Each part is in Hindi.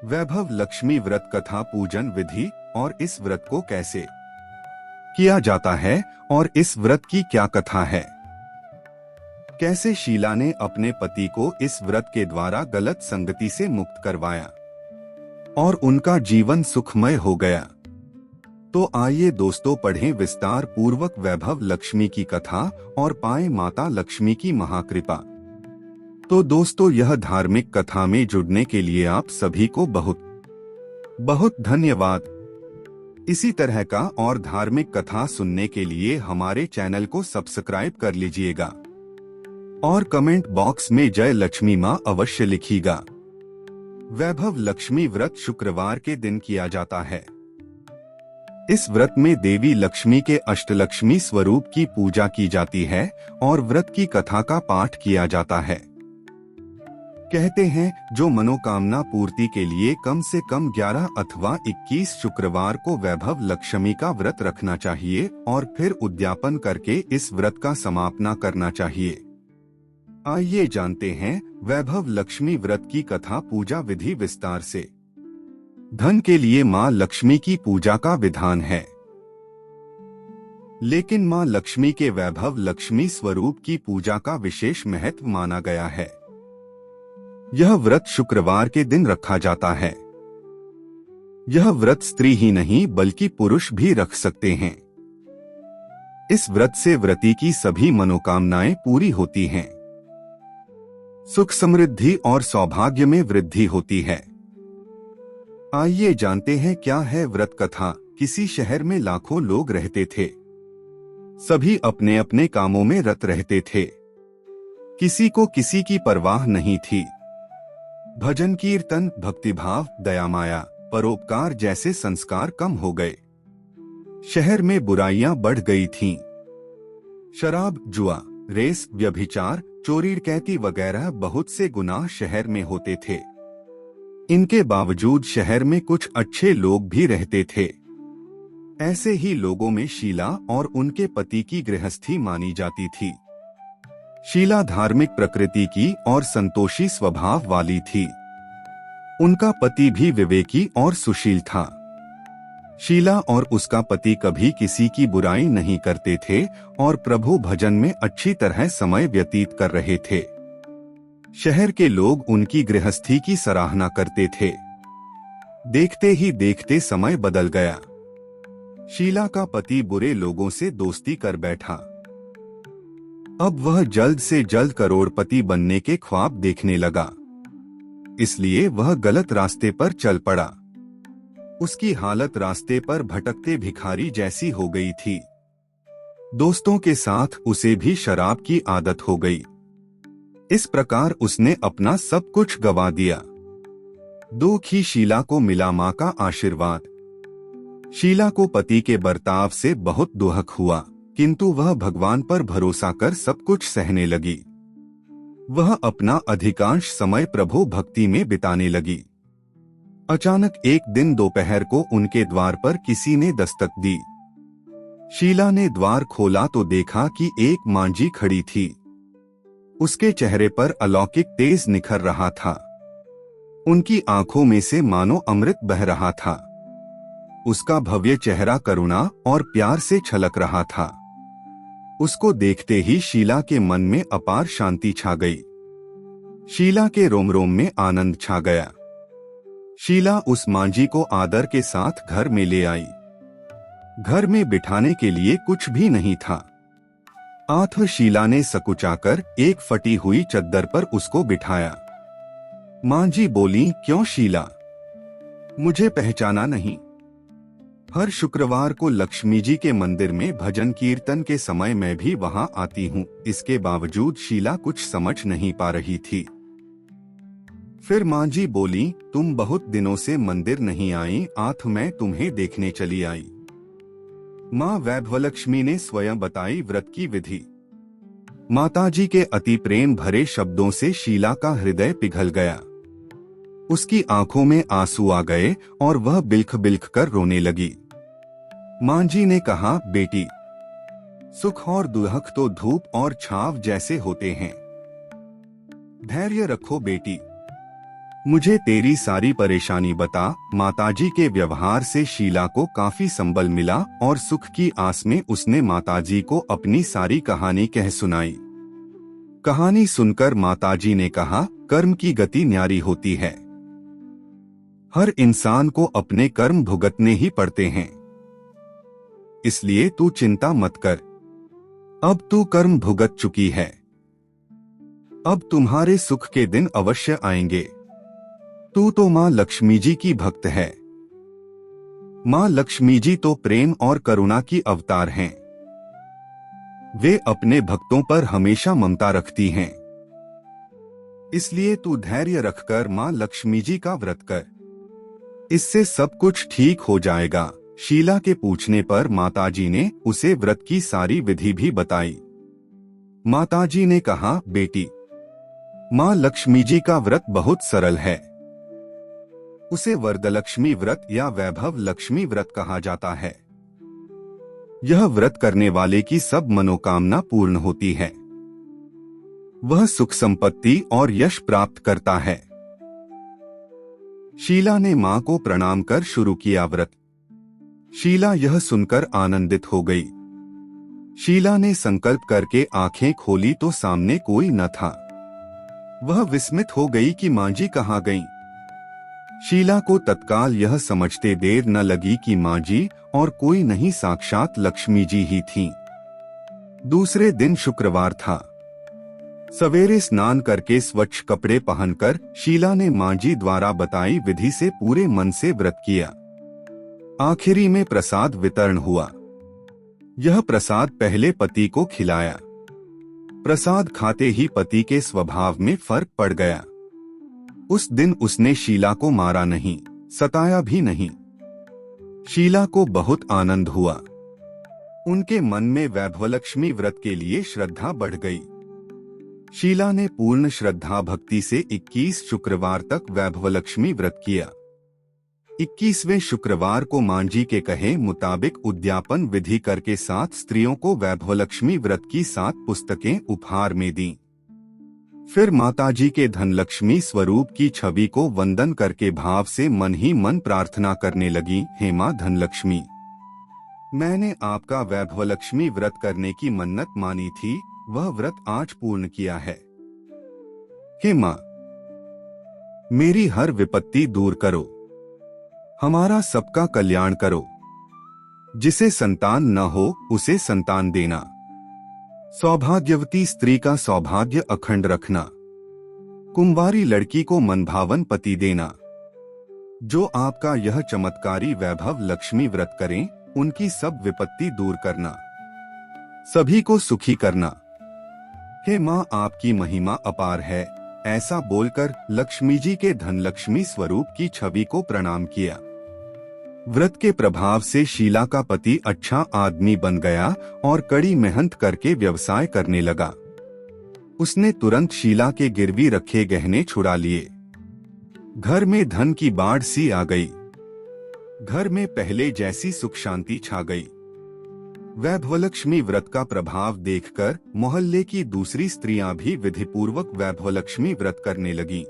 वैभव लक्ष्मी व्रत कथा पूजन विधि और इस व्रत को कैसे किया जाता है और इस व्रत की क्या कथा है। कैसे शीला ने अपने पति को इस व्रत के द्वारा गलत संगति से मुक्त करवाया और उनका जीवन सुखमय हो गया। तो आइए दोस्तों पढ़ें विस्तार पूर्वक वैभव लक्ष्मी की कथा और पाएं माता लक्ष्मी की महाकृपा। तो दोस्तों यह धार्मिक कथा में जुड़ने के लिए आप सभी को बहुत बहुत धन्यवाद। इसी तरह का और धार्मिक कथा सुनने के लिए हमारे चैनल को सब्सक्राइब कर लीजिएगा और कमेंट बॉक्स में जय लक्ष्मी माँ अवश्य लिखिएगा। वैभव लक्ष्मी व्रत शुक्रवार के दिन किया जाता है। इस व्रत में देवी लक्ष्मी के अष्टलक्ष्मी स्वरूप की पूजा की जाती है और व्रत की कथा का पाठ किया जाता है। कहते हैं जो मनोकामना पूर्ति के लिए कम से कम 11 अथवा 21 शुक्रवार को वैभव लक्ष्मी का व्रत रखना चाहिए और फिर उद्यापन करके इस व्रत का समापना करना चाहिए। आइए जानते हैं वैभव लक्ष्मी व्रत की कथा पूजा विधि विस्तार से। धन के लिए माँ लक्ष्मी की पूजा का विधान है, लेकिन माँ लक्ष्मी के वैभव लक्ष्मी स्वरूप की पूजा का विशेष महत्व माना गया है। यह व्रत शुक्रवार के दिन रखा जाता है। यह व्रत स्त्री ही नहीं बल्कि पुरुष भी रख सकते हैं। इस व्रत से व्रती की सभी मनोकामनाएं पूरी होती हैं। सुख समृद्धि और सौभाग्य में वृद्धि होती है। आइए जानते हैं क्या है व्रत कथा। किसी शहर में लाखों लोग रहते थे। सभी अपने अपने कामों में रत रहते थे। किसी को किसी की परवाह नहीं थी। भजन कीर्तन, भक्तिभाव, दयामाया, परोपकार जैसे संस्कार कम हो गए। शहर में बुराइयां बढ़ गई थीं। शराब, जुआ, रेस, व्यभिचार, चोरी डकैती वगैरह बहुत से गुनाह शहर में होते थे। इनके बावजूद शहर में कुछ अच्छे लोग भी रहते थे। ऐसे ही लोगों में शीला और उनके पति की गृहस्थी मानी जाती थी। शीला धार्मिक प्रकृति की और संतोषी स्वभाव वाली थी। उनका पति भी विवेकी और सुशील था। शीला और उसका पति कभी किसी की बुराई नहीं करते थे और प्रभु भजन में अच्छी तरह समय व्यतीत कर रहे थे। शहर के लोग उनकी गृहस्थी की सराहना करते थे। देखते ही देखते समय बदल गया। शीला का पति बुरे लोगों से दोस्ती कर बैठा। अब वह जल्द से जल्द करोड़पति बनने के ख्वाब देखने लगा, इसलिए वह गलत रास्ते पर चल पड़ा। उसकी हालत रास्ते पर भटकते भिखारी जैसी हो गई थी। दोस्तों के साथ उसे भी शराब की आदत हो गई। इस प्रकार उसने अपना सब कुछ गवा दिया। दुख ही शीला को मिला माँ का आशीर्वाद। शीला को पति के बर्ताव से बहुत दुख हुआ, किंतु वह भगवान पर भरोसा कर सब कुछ सहने लगी। वह अपना अधिकांश समय प्रभु भक्ति में बिताने लगी। अचानक एक दिन दोपहर को उनके द्वार पर किसी ने दस्तक दी। शीला ने द्वार खोला तो देखा कि एक मांझी खड़ी थी। उसके चेहरे पर अलौकिक तेज निखर रहा था। उनकी आंखों में से मानो अमृत बह रहा था। उसका भव्य चेहरा करुणा और प्यार से छलक रहा था। उसको देखते ही शीला के मन में अपार शांति छा गई। शीला के रोम रोम में आनंद छा गया। शीला उस मांझी को आदर के साथ घर में ले आई। घर में बिठाने के लिए कुछ भी नहीं था। आठ शीला ने सकुचाकर एक फटी हुई चद्दर पर उसको बिठाया। मांझी बोली, क्यों शीला, मुझे पहचाना नहीं? हर शुक्रवार को लक्ष्मी जी के मंदिर में भजन कीर्तन के समय मैं भी वहां आती हूँ। इसके बावजूद शीला कुछ समझ नहीं पा रही थी। फिर मांझी बोली, तुम बहुत दिनों से मंदिर नहीं आई, आठ मैं तुम्हें देखने चली आई। माँ वैभवलक्ष्मी ने स्वयं बताई व्रत की विधि। माताजी के अति प्रेम भरे शब्दों से शीला का हृदय पिघल गया। उसकी आंखों में आंसू आ गए और वह बिलख बिलख कर रोने लगी। मांझी ने कहा, बेटी, सुख और दुख तो धूप और छाव जैसे होते हैं। धैर्य रखो बेटी। मुझे तेरी सारी परेशानी बता। माताजी के व्यवहार से शीला को काफी संबल मिला और सुख की आस में उसने माताजी को अपनी सारी कहानी कह सुनाई। कहानी सुनकर माताजी ने कहा, कर्म की गति न्यारी होती है। हर इंसान को अपने कर्म भुगतने ही पड़ते हैं, इसलिए तू चिंता मत कर। अब तू कर्म भुगत चुकी है, अब तुम्हारे सुख के दिन अवश्य आएंगे। तू तो माँ लक्ष्मी जी की भक्त है। माँ लक्ष्मी जी तो प्रेम और करुणा की अवतार हैं। वे अपने भक्तों पर हमेशा ममता रखती हैं। इसलिए तू धैर्य रखकर माँ लक्ष्मी जी का व्रत कर, इससे सब कुछ ठीक हो जाएगा। शीला के पूछने पर माताजी ने उसे व्रत की सारी विधि भी बताई। माताजी ने कहा, बेटी, माँ लक्ष्मी जी का व्रत बहुत सरल है। उसे वरदलक्ष्मी व्रत या वैभव लक्ष्मी व्रत कहा जाता है। यह व्रत करने वाले की सब मनोकामना पूर्ण होती है। वह सुख संपत्ति और यश प्राप्त करता है। शीला ने मां को प्रणाम कर शुरू किया व्रत। शीला यह सुनकर आनंदित हो गई। शीला ने संकल्प करके आंखें खोली तो सामने कोई न था। वह विस्मित हो गई कि मां जी कहाँ गईं? शीला को तत्काल यह समझते देर न लगी कि मां जी और कोई नहीं, साक्षात लक्ष्मी जी ही थीं। दूसरे दिन शुक्रवार था। सवेरे स्नान करके स्वच्छ कपड़े पहनकर शीला ने मां जी द्वारा बताई विधि से पूरे मन से व्रत किया। आखिरी में प्रसाद वितरण हुआ। यह प्रसाद पहले पति को खिलाया। प्रसाद खाते ही पति के स्वभाव में फर्क पड़ गया। उस दिन उसने शीला को मारा नहीं, सताया भी नहीं। शीला को बहुत आनंद हुआ। उनके मन में वैभवलक्ष्मी व्रत के लिए श्रद्धा बढ़ गई। शीला ने पूर्ण श्रद्धा भक्ति से 21 शुक्रवार तक वैभवलक्ष्मी व्रत किया। 21वें शुक्रवार को मां जी के कहे मुताबिक उद्यापन विधि करके 7 स्त्रियों को वैभवलक्ष्मी व्रत की 7 पुस्तकें उपहार में दी। फिर माताजी के धनलक्ष्मी स्वरूप की छवि को वंदन करके भाव से मन ही मन प्रार्थना करने लगी, हे मां धनलक्ष्मी, मैंने आपका वैभवलक्ष्मी व्रत करने की मन्नत मानी थी, वह व्रत आज पूर्ण किया है। हे मां, मेरी हर विपत्ति दूर करो, हमारा सबका कल्याण करो। जिसे संतान न हो उसे संतान देना। सौभाग्यवती स्त्री का सौभाग्य अखंड रखना। कुंवारी लड़की को मनभावन पति देना। जो आपका यह चमत्कारी वैभव लक्ष्मी व्रत करें, उनकी सब विपत्ति दूर करना, सभी को सुखी करना। हे मां, आपकी महिमा अपार है। ऐसा बोलकर लक्ष्मी जी के धनलक्ष्मी स्वरूप की छवि को प्रणाम किया। व्रत के प्रभाव से शीला का पति अच्छा आदमी बन गया और कड़ी मेहनत करके व्यवसाय करने लगा। उसने तुरंत शीला के गिरवी रखे गहने छुड़ा लिए। घर में धन की बाढ़ सी आ गई। घर में पहले जैसी सुख शांति छा गई। वैभवलक्ष्मी व्रत का प्रभाव देखकर मोहल्ले की दूसरी स्त्रियां भी विधिपूर्वक वैभवलक्ष्मी व्रत करने लगीं।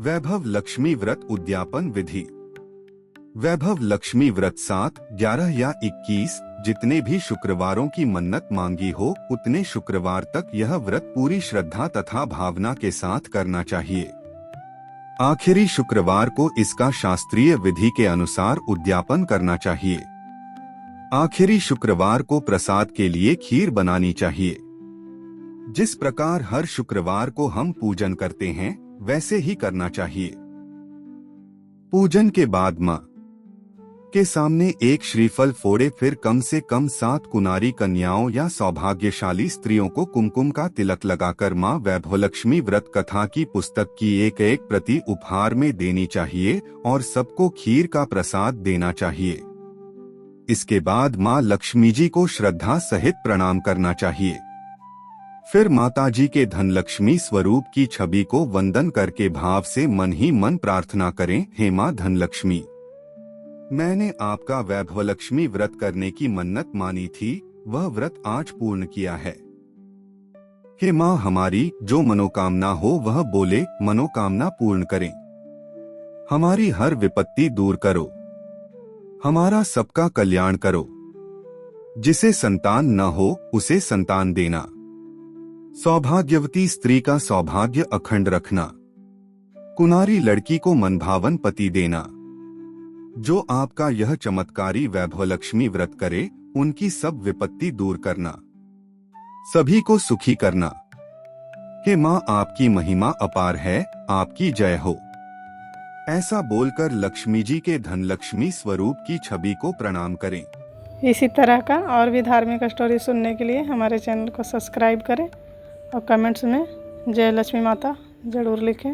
वैभव लक्ष्मी व्रत उद्यापन विधि। वैभव लक्ष्मी व्रत 7, 11 या 21 जितने भी शुक्रवारों की मन्नत मांगी हो, उतने शुक्रवार तक यह व्रत पूरी श्रद्धा तथा भावना के साथ करना चाहिए। आखिरी शुक्रवार को इसका शास्त्रीय विधि के अनुसार उद्यापन करना चाहिए। आखिरी शुक्रवार को प्रसाद के लिए खीर बनानी चाहिए। जिस प्रकार हर शुक्रवार को हम पूजन करते हैं, वैसे ही करना चाहिए। पूजन के बाद मां के सामने एक श्रीफल फोड़े, फिर कम से कम 7 कुनारी कन्याओं या सौभाग्यशाली स्त्रियों को कुमकुम का तिलक लगाकर मां वैभवलक्ष्मी व्रत कथा की पुस्तक की एक प्रति उपहार में देनी चाहिए और सबको खीर का प्रसाद देना चाहिए। इसके बाद मां लक्ष्मी जी को श्रद्धा सहित प्रणाम करना चाहिए। फिर माताजी के धनलक्ष्मी स्वरूप की छवि को वंदन करके भाव से मन ही मन प्रार्थना करें, हे मां धनलक्ष्मी, मैंने आपका वैभवलक्ष्मी व्रत करने की मन्नत मानी थी, वह व्रत आज पूर्ण किया है। हे माँ हमारी, जो मनोकामना हो वह बोले मनोकामना पूर्ण करें। हमारी हर विपत्ति दूर करो, हमारा सबका कल्याण करो। जिसे संतान न हो उसे संतान देना, सौभाग्यवती स्त्री का सौभाग्य अखंड रखना, कुनारी लड़की को मनभावन पति देना। जो आपका यह चमत्कारी वैभव लक्ष्मी व्रत करे, उनकी सब विपत्ति दूर करना, सभी को सुखी करना। हे माँ आपकी महिमा अपार है, आपकी जय हो। ऐसा बोलकर लक्ष्मी जी के धन लक्ष्मी स्वरूप की छवि को प्रणाम करें। इसी तरह का और भी धार्मिक स्टोरी सुनने के लिए हमारे चैनल को सब्सक्राइब करें और कमेंट्स में जय लक्ष्मी माता जरूर लिखें।